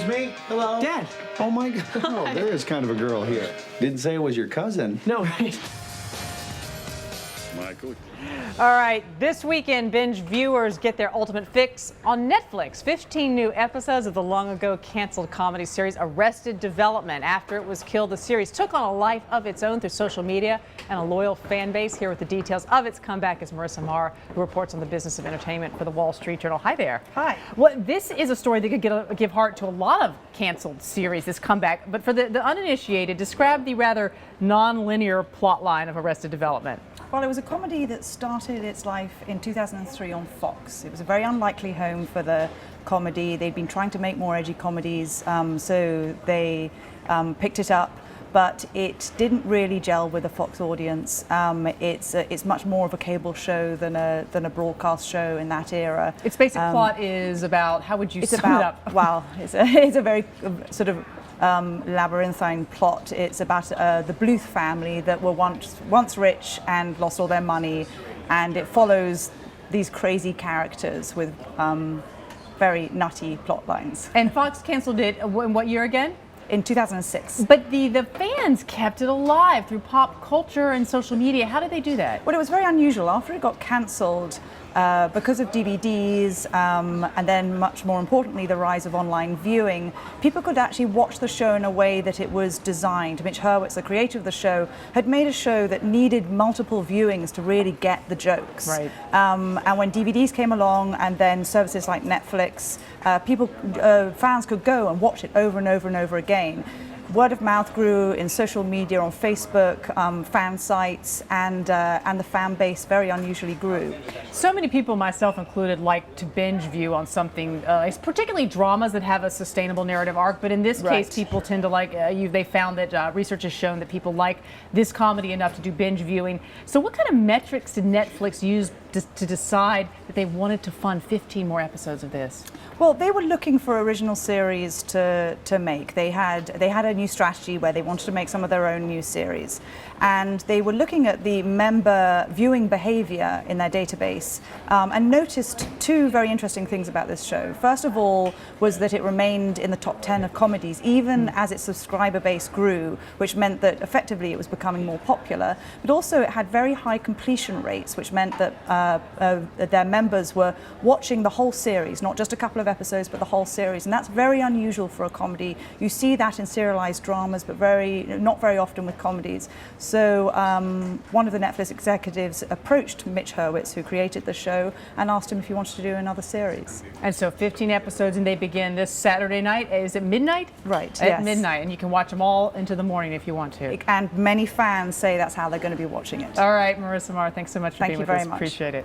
Excuse me? Hello? Dad. Oh my God. Oh, there is kind of a girl here. Didn't say it was your cousin. No, right? Michael. All right, this weekend, binge viewers get their ultimate fix on Netflix. 15 new episodes of the long-ago canceled comedy series Arrested Development. After it was killed, the series took on a life of its own through social media and a loyal fan base. Here with the details of its comeback is Merissa Marr, who reports on the business of entertainment for the Wall Street Journal. Hi there. Hi. Well, this is a story that could give heart to a lot of canceled series, this comeback. But for the uninitiated, describe the rather non-linear plot line of Arrested Development. Well, it was a comedy that started its life in 2003 on Fox. It was a very unlikely home for the comedy. They'd been trying to make more edgy comedies, so they picked it up, but it didn't really gel with the Fox audience. It's much more of a cable show than a broadcast show in that era. Its basic plot is about, how would you sum it up? Well, it's a very sort of labyrinthine plot. It's about the Bluth family that were once rich and lost all their money, and it follows these crazy characters with very nutty plot lines. And Fox canceled it in what year again? In 2006. But the fans kept it alive through pop culture and social media. How did they do that? Well, it was very unusual. After it got cancelled, because of DVDs, and then much more importantly, the rise of online viewing, people could actually watch the show in a way that it was designed. Mitch Hurwitz, the creator of the show, had made a show that needed multiple viewings to really get the jokes. Right. And when DVDs came along, and then services like Netflix, fans could go and watch it over and over and over again. Word of mouth grew in social media, on Facebook, fan sites, and the fan base very unusually grew. So many people, myself included, like to binge view on something, particularly dramas that have a sustainable narrative arc. But in this case, people tend to like, they found that research has shown that people like this comedy enough to do binge viewing. So what kind of metrics did Netflix use to decide that they wanted to fund 15 more episodes of this? Well, they were looking for original series to make. They had a new strategy where they wanted to make some of their own new series, and they were looking at the member viewing behavior in their database, and noticed two very interesting things about this show. First of all was that it remained in the top 10 of comedies even as its subscriber base grew, which meant that effectively it was becoming more popular, but also it had very high completion rates, which meant that their members were watching the whole series, not just a couple of episodes, but the whole series. And that's very unusual for a comedy. You see that in serialized dramas, but not very often with comedies. So one of the Netflix executives approached Mitch Hurwitz, who created the show, and asked him if he wanted to do another series. And so 15 episodes, and they begin this Saturday night. Is it midnight? Right, At yes. midnight, and you can watch them all into the morning if you want to. And many fans say that's how they're going to be watching it. All right, Merissa Marr, thanks so much for being with us. Thank you very much. Appreciate it.